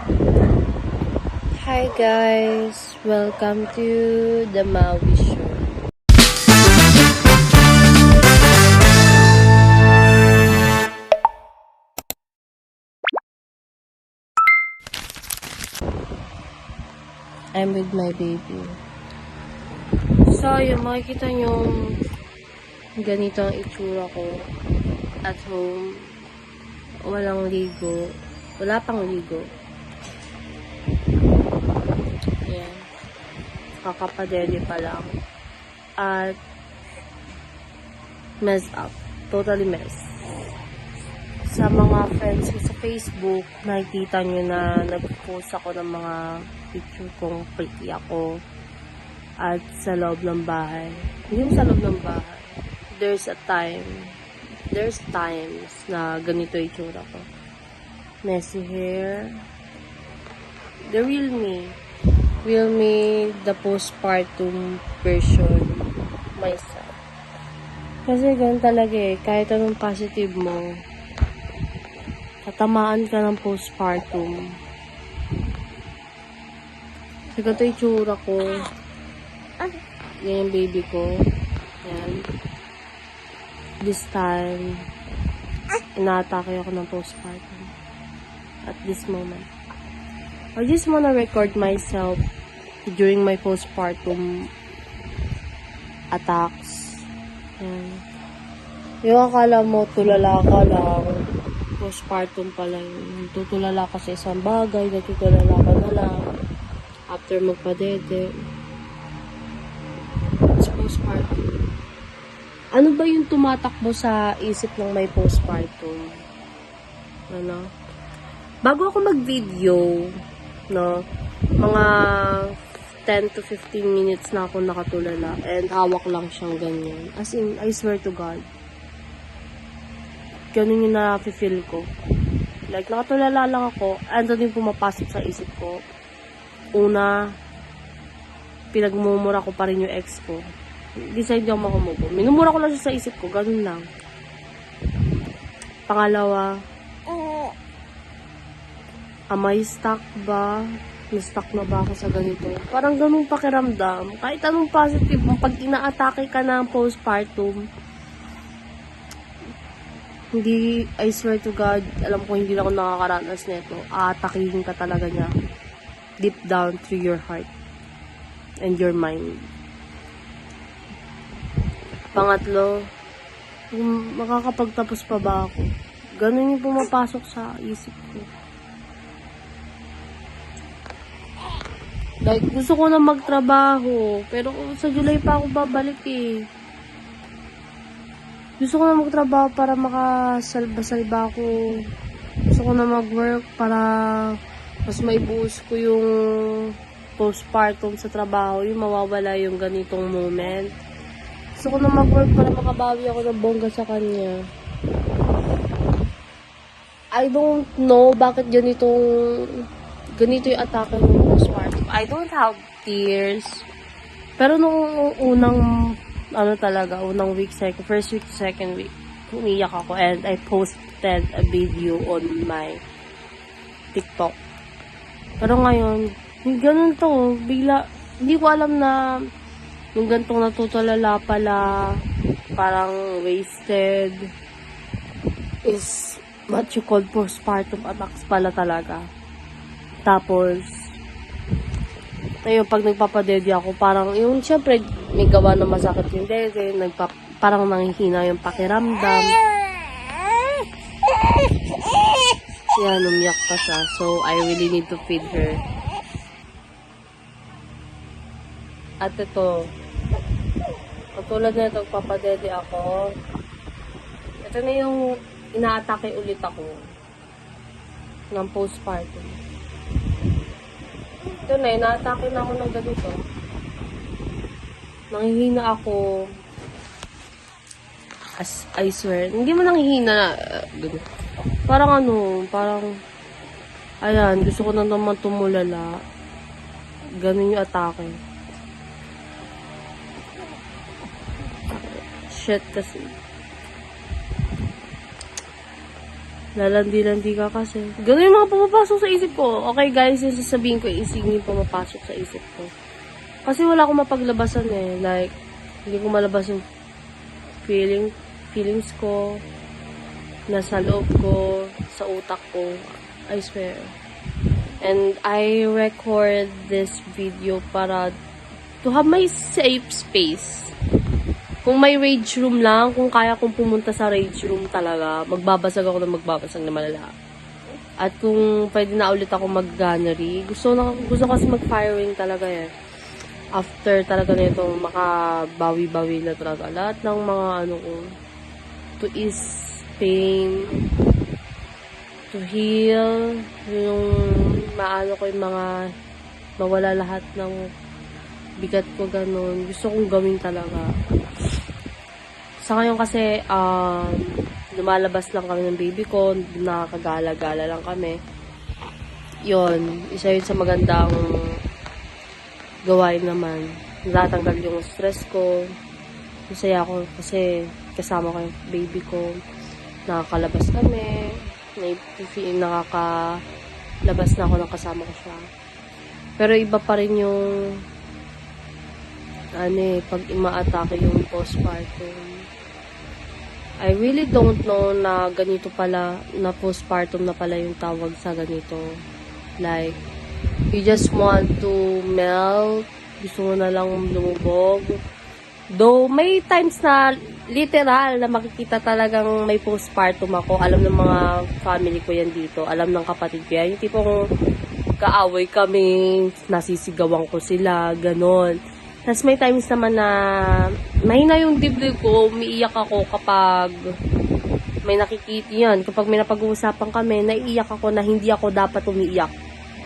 Hi guys, welcome to the Maui Show. I'm with my baby. So, yung makikita nyo ganito ang itsura ko at home. Walang ligo. Wala pang ligo. Ayan. Kakapadede pa lang. At mess up. Totally mess. Sa mga friends ko sa Facebook, nakikita nyo na nag-post ako ng mga picture kong pretty ako. At sa loob ng bahay. Yung sa loob ng bahay. There's times na ganito yung itsura ko. Messy hair. The real me. Real me, the postpartum version myself. Kasi ganun talaga eh. Kahit anong positive mo, tatamaan ka ng postpartum. Kasi ganito yung itsura ko. Yan yung baby ko. Yan. This time, inaatake ako ng postpartum. At this moment. I just wanna record myself during my postpartum attacks. Yan. Yung akala mo, tulala ka lang. Postpartum pala yun. Tutulala ka sa isang bagay, natutulala ka na lang. After magpadede. It's postpartum. Ano ba yung tumatakbo sa isip ng may postpartum? Ano? Bago ako mag-video, no, mga 10 to 15 minutes na ako nakatulala and hawak lang siyang ganyan. As in, I swear to God. Ganun yung na-feel ko. Like, nakatulala lang ako, and doon yung pumapasok sa isip ko. Una, pinagmumura ko pa rin yung ex ko. Decide yung makumubo. Minumura ko lang siya sa isip ko. Ganun lang. Pangalawa, am I stuck ba? Na-stuck na ba ako sa ganito? Parang ganun pakiramdam. Kahit anong positive, pag ina-atake ka ng postpartum, hindi, I swear to God, alam ko hindi na ako nakakaranas nito. Aatakihin ka talaga niya. Deep down through your heart. And your mind. Pangatlo, makakapagtapos pa ba ako? Ganun yung pumapasok sa isip ko. Like, gusto ko na magtrabaho. Pero sa July pa ako babalik eh. Gusto ko na magtrabaho para makasalba-salba ako. Gusto ko na mag-work para mas maibuhos ko yung postpartum sa trabaho. Yung mawawala yung ganitong moment. Gusto ko na mag-work para makabawi ako ng bongga sa kanya. I don't know bakit ganito yung atake ng postpartum. I don't have tears. Pero nung unang, unang week, first week, second week, umiyak ako and I posted a video on my TikTok. Pero ngayon, ganun to, bigla, hindi ko alam na yung gantong natutulala pala, parang wasted, is what you call postpartum attacks pala talaga. Tapos, ayun, pag nagpapadede ako, parang, yung syempre, may gawa na masakit yung dede, parang nanghihina yung pakiramdam. Yan, umiyak pa siya. So, I really need to feed her. At ito, katulad na ito, papadede ako. Ito na yung inaatake ulit ako ng postpartum. Ito na, inaatake na ako ng ganito. Nanghihina ako. As I swear, hindi mo nanghihina na, parang ayan, gusto ko na naman tumulala. Ganun yung atake. Shit kasi. Lalandi-landi ka kasi. Ganun yung mga pumapasok sa isip ko. Okay guys, yung sasabihin ko, isipin yung pumapasok sa isip ko. Kasi wala akong mapaglabasan eh. Like, hindi ko malabas yung feelings ko, nasa loob ko, sa utak ko. I swear. And I record this video para to have my safe space. Kung may rage room lang, kung kaya kong pumunta sa rage room talaga, magbabasag ako na magbabasag na malala. At kung pwede na ulit ako mag-gunnery, gusto kasi mag-firing talaga eh. After talaga na itong makabawi-bawi na talaga. Lahat ng mga to ease pain, to heal, yung maano ko yung mga mawala lahat ng bigat ko ganun. Gusto kong gawin talaga. Sa ngayon kasi, lumalabas lang kami ng baby ko, nakakagala-gala lang kami. Yun, isa yun sa magandang gawain naman. Natatanggal yung stress ko. Masaya ako kasi kasama ko yung baby ko. Nakakalabas kami. Nakakalabas na ako ng kasama ko siya. Pero iba pa rin yung pag ima-atake yung postpartum. I really don't know na ganito pala, na postpartum na pala yung tawag sa ganito. Like, you just want to melt, gusto mo na lang lumubog. Though, may times na literal na makikita talagang may postpartum ako. Alam ng mga family ko yan dito. Alam ng kapatid ko yan. Yung tipong kaaway kami, nasisigawan ko sila, ganon. Tapos may times naman na mahina yung dibdib ko, umiiyak ako kapag may nakikita yan. Kapag may napag-uusapan kami, naiiyak ako na hindi ako dapat umiiyak.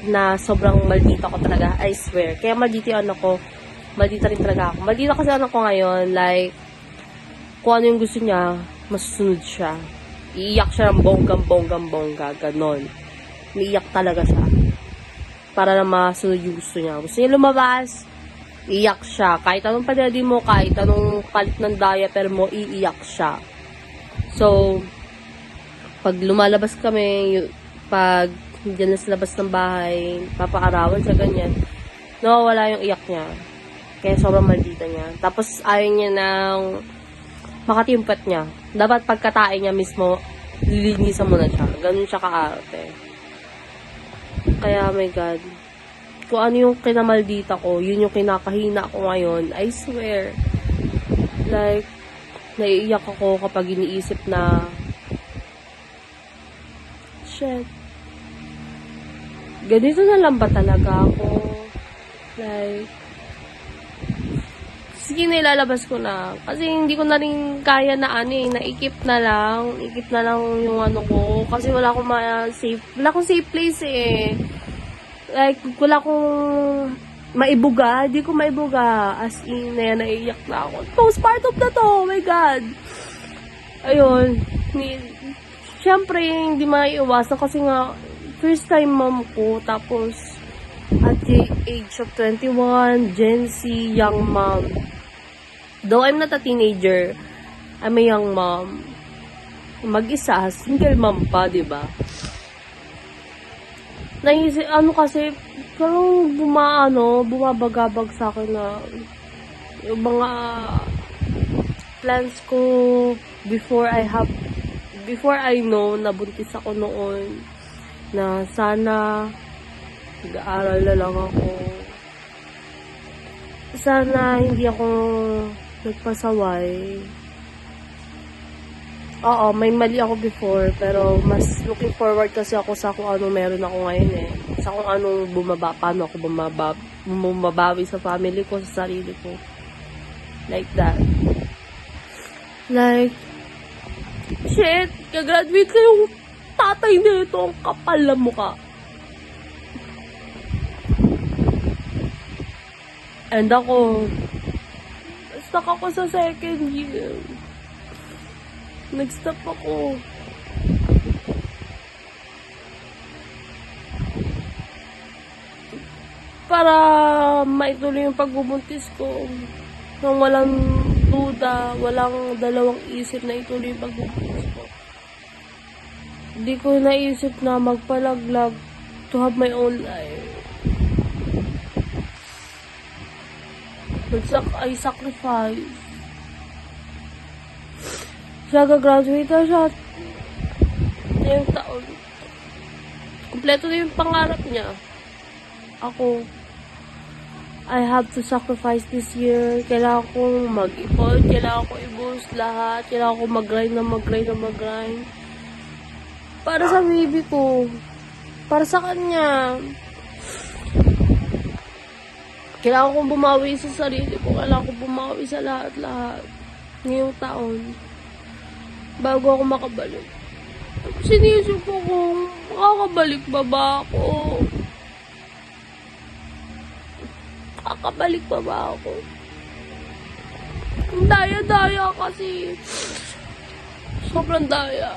Na sobrang maldita ko talaga, I swear. Kaya maldita yung anak ko, maldita rin talaga ako. Maldita kasi anak ko ngayon, like, kung ano yung gusto niya, masusunod siya. Iiyak siya ng bonggang-bonggang-bongga, ganon. Umiiyak talaga siya. Para na masunod yung gusto niya. Gusto niya lumabas, iiyak siya. Kahit anong padali mo, kahit anong palit ng diaper mo, iiyak siya. So, pag lumalabas kami, pag dyan na sa labas ng bahay, papaarawan siya, ganyan, nawawala yung iyak niya. Kaya sobrang maldita niya. Tapos, ayaw niya ng makatimpat niya. Dapat pagkatain niya mismo, lilinisan mo na siya. Ganun siya kaarte. Kaya, oh my God, kung ano yung kinamaldita ko, yun yung kinakahina ko ngayon, I swear. Like, naiiyak ako kapag iniisip na, shit, ganito na lang ba talaga ako? Like, sige, nilalabas ko na. Kasi hindi ko na rin kaya na naikip na lang yung ko. Kasi wala akong safe place eh. Like, wala akong maibuga. Hindi ko maibuga. As in, naiiyak na ako. Postpartum na to. Oh my God. Ayun. Siyempre, hindi maiiwasan kasi nga, first time mom ko. Tapos, at the age of 21, Gen Z, young mom. Though I'm not a teenager, I'm a young mom. Mag-isa, single mom pa, diba? Naisip, kasi, parang bumabagabag sa akin na yung mga plans ko before I know na buntis ako noon, na sana nag-aaral na lang ako. Sana hindi ako nagpasaway. Oo, may mali ako before, pero mas looking forward kasi ako sa kung ano meron ako ngayon eh. Sa kung anong paano ako bumabawi sa family ko, sa sarili ko. Like that. Like, shit, kagraduate ko yung tatay nito, ang kapal na mukha. And ako, stuck ako sa second year. Nag-stop ako. Para maituloy yung pagbubuntis ko. Nang walang duda, walang dalawang isip na ituloy yung pagbubuntis ko. Di ko naisip na magpalaglag to have my own life. I sacrifice. Siya gagraduate na siya ngayong taon. Kompleto na yung pangarap niya. Ako, I have to sacrifice this year. Kailangan kong mag-ipon. Kailangan kong i-boost lahat. Kailangan kong mag-grind. Para sa baby ko. Para sa kanya. Kailangan kong bumawi sa sarili ko. Kailangan kong bumawi sa lahat-lahat. Ngayong taon. Bago ako makabalik. Sinisip ko kung makakabalik ba ako? Makakabalik ba ako? Ang daya-daya kasi. Sobrang daya.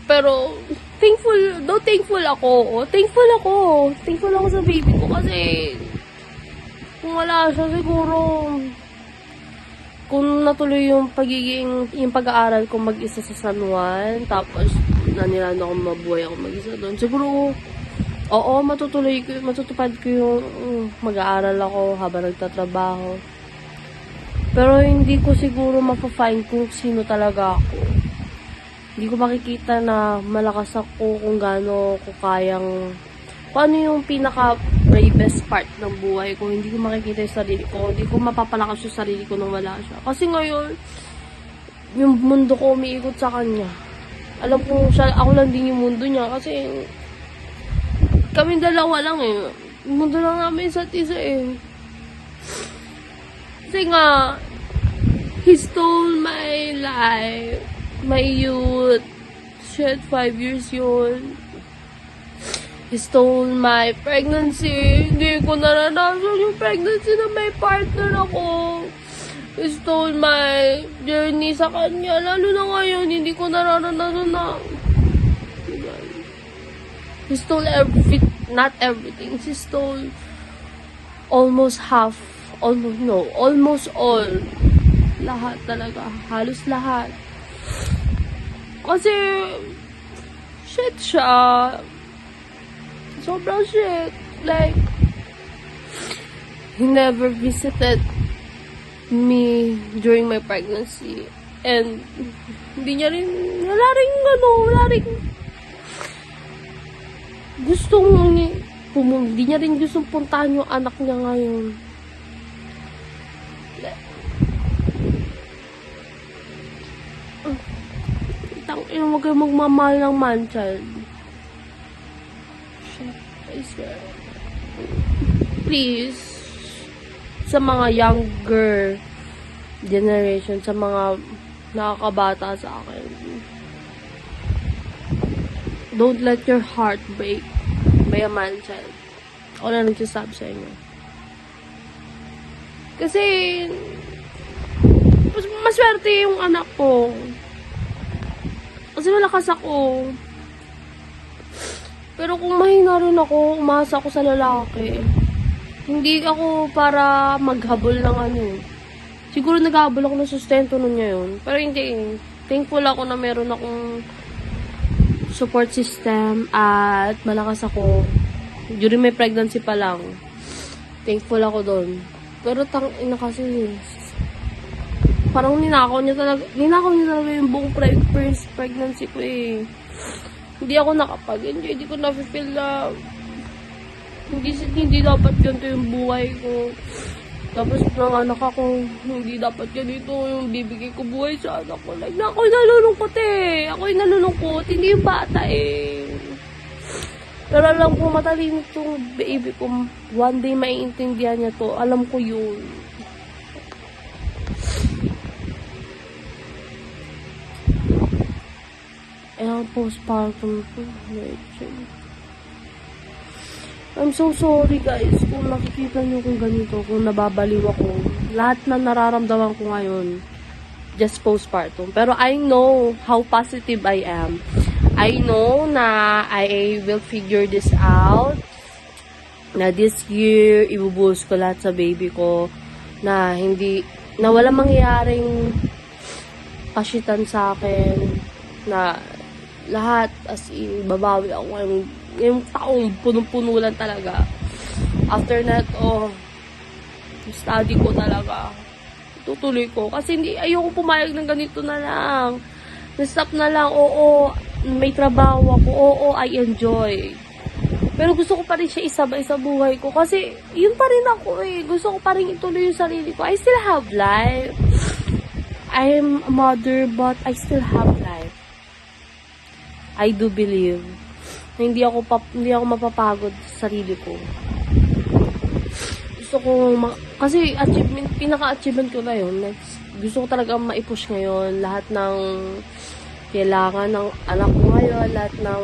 Pero, thankful ako. Thankful ako sa baby ko kasi kung wala siya siguro, kung natuloy yung pag-aaral ko mag-isa sa San Juan, tapos nanilan ako mabuhay ako mag-isa doon. Siguro, oo, matutupad ko yung mag-aaral ako habang nagtatrabaho. Pero hindi ko siguro mapafind kung sino talaga ako. Hindi ko makikita na malakas ako kung gaano ko kayang, kung ano yung pinaka-bravest part ng buhay ko. Hindi ko makikita yung sarili ko. Hindi ko mapapalakas yung sarili ko nang wala siya. Kasi ngayon, yung mundo ko umiikot sa kanya. Alam ko, ako lang din yung mundo niya. Kasi, kami dalawa lang eh. Yung mundo lang namin isa't isa eh. Kasi nga, he stole my life, my youth. Shit, 5 years yun. He stole my pregnancy. Hindi ko naranasan yung pregnancy na may partner ako. He stole my journey sa kanya. Lalo na ngayon, hindi ko naranasan na. He stole not everything. He stole almost all. Lahat talaga. Halos lahat. Kasi, shit siya. Sobrang shit. Like, he never visited me during my pregnancy. And, hindi niya rin, wala rin hindi niya rin gustong puntahan yung anak niya ngayon. Huwag kayo magmamahal ng man-child. I swear. Please, sa mga younger generation, sa mga nakakabata sa akin, don't let your heart break by a man-child. Ako na nagsasabi sa inyo. Kasi, maswerte yung anak ko. Kasi malakas ako. Pero kung mahina rin ako, umasa ako sa lalaki. Hindi ako para maghabol ng ano. Siguro naghahabol ako ng sustento nun ngayon. Pero hindi. Thankful ako na meron akong support system at malakas ako. During my pregnancy pa lang. Thankful ako doon. Pero tangina kasi parang ninakaw niya talaga yung buong first pregnancy ko eh. Hindi ako nakapag-enjoy. Hindi ko na-feel na hindi dapat ganito yung buhay ko. Tapos nanganak ako, hindi dapat ganito yung bibigay ko buhay sa anak ko. Like, ako'y nalulungkot eh. Ako'y nalulungkot. Hindi yung bata eh. Pero alam ko, matalino itong baby ko. One day maiintindihan niya to. Alam ko yun. Ang postpartum ko. I'm so sorry guys kung nakikita nyo kung ganito, kung nababaliw ako. Lahat na nararamdaman ko ngayon, just postpartum. Pero I know how positive I am. I know na I will figure this out. Na this year, ibubuhos ko lahat sa baby ko. Na walang mangyayaring pasyitan sa akin. Na Lahat, as in, babawi ako yung taong punong-puno lang talaga. After that, study ko talaga. Tutuloy ko. Kasi ayoko pumayag ng ganito na lang. Na-stop na lang, oo, may trabaho ako, oo, I enjoy. Pero gusto ko pa rin siya isabay sa buhay ko. Kasi, yun pa rin ako eh. Gusto ko pa rin ituloy yung sarili ko. I still have life. I am a mother, but I still have life. I do believe na hindi ako mapapagod sa sarili ko. Gusto ko, kasi pinaka-achievement ko na yun. Gusto ko talaga maipush ngayon lahat ng kailangan ng anak ko ngayon, lahat ng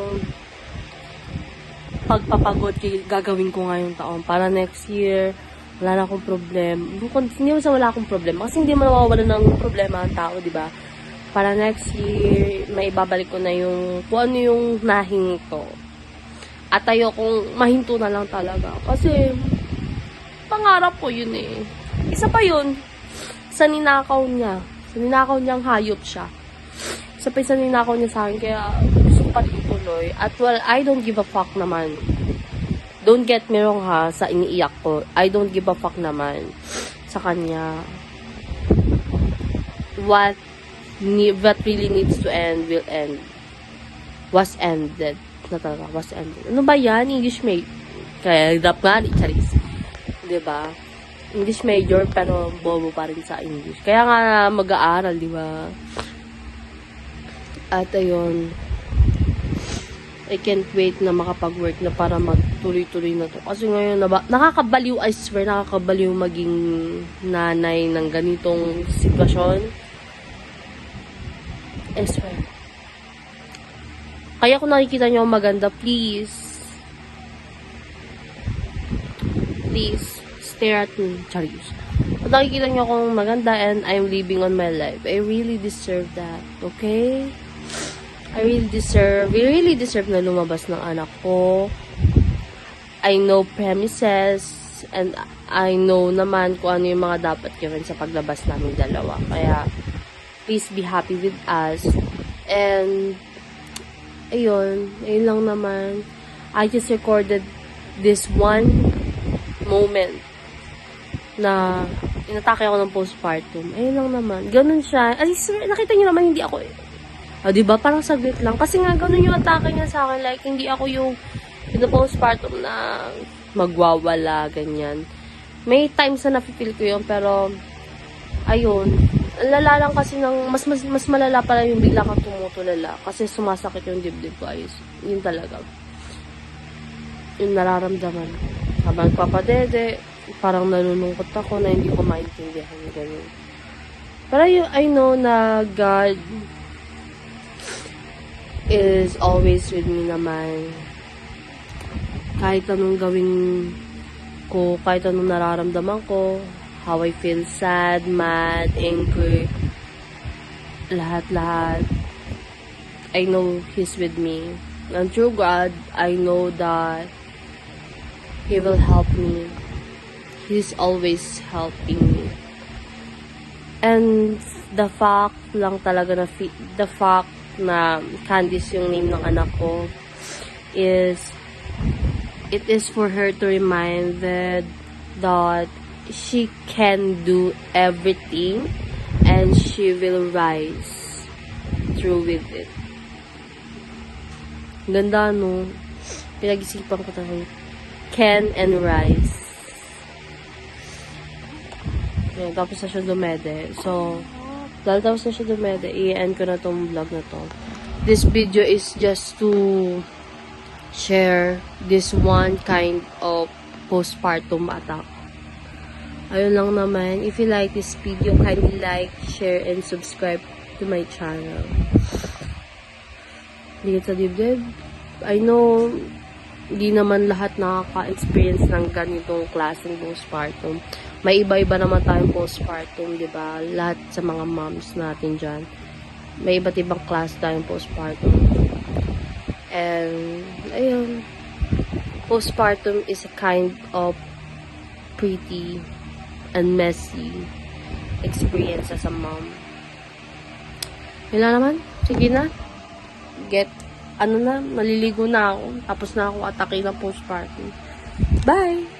pagpapagod gagawin ko ngayong taon para next year wala na akong problem. Hindi mo sa wala akong problema kasi hindi mo nawawala ng problema ang tao, di ba? Para next year may ibabalik ko na yung kung ano yung nahingi ko. At ayokong mahinto na lang talaga kasi pangarap ko yun eh. Isa pa yun sa ninakaw niya. Sa ninakaw niyang hayop siya. Isa pa sa ninakaw niya sa akin kaya gusto ko pa rin ituloy. At well, I don't give a fuck naman. Don't get me wrong ha, sa iniiyak ko. I don't give a fuck naman sa kanya. What really needs to end will end. Was ended. Na talaga, was ended. Ano ba yan? English major. Kaya, rap nga ni Charis. Diba? English major, pero bobo pa rin sa English. Kaya nga mag-aaral, diba? At ayun, I can't wait na makapag-work na para magtuloy-tuloy na to. Kasi ngayon, nakakabaliw, I swear, nakakabaliw maging nanay ng ganitong sitwasyon. I swear. Kaya kung nakikita nyo maganda, please, stare at me. Charis. Kung nakikita nyo akong maganda and I'm living on my life, I really deserve that. Okay? We really deserve na lumabas ng anak ko. I know premises and I know naman kung ano yung mga dapat gawin sa paglabas namin dalawa. Kaya, please be happy with us. And, ayun lang naman. I just recorded this one moment na inatake ako ng postpartum. Ayun lang naman. Ganun siya. At least, nakita niyo naman hindi ako diba? Parang saglit lang. Kasi nga, ganun yung atake niya sa akin. Like, hindi ako yung postpartum na magwawala, ganyan. May times na napipil ko yun, pero ayun. Lala lang kasi ng, mas malala pala yung bigla kang tumutulala. Kasi sumasakit yung dibdib ko. Ayos. Yun talaga. Yung nararamdaman. Habang papadede, parang nalulungkot ako na hindi ko maintindihan. Ganun. Pero I know na God is always with me naman. Kahit anong gawin ko, kahit anong nararamdaman ko, how I feel sad, mad, angry, lahat-lahat, I know He's with me. And through God, I know that He will help me. He's always helping me. And the fact lang talaga na Candice yung name ng anak ko it is for her to remind that she can do everything and she will rise through with it. Ganda, no? Pinag-isipan ko talaga. Can and rise. Yan, tapos na siya dumede. So, dahil tapos na siya dumede, i-end ko na tong vlog na to. This video is just to share this one kind of postpartum attack. Ayun lang naman. If you like this video, kindly like, share, and subscribe to my channel. Dito sa dibdib. I know, hindi naman lahat nakaka-experience ng ganitong klaseng postpartum. May iba-iba naman tayong postpartum, di ba? Lahat sa mga moms natin dyan. May iba't ibang class tayong postpartum. And, ayun. Postpartum is a kind of pretty and messy experience as a mom. Yun lang naman. Sige na. Get ano na, maliligo na ako. Tapos na ako atake ng postpartum. Bye!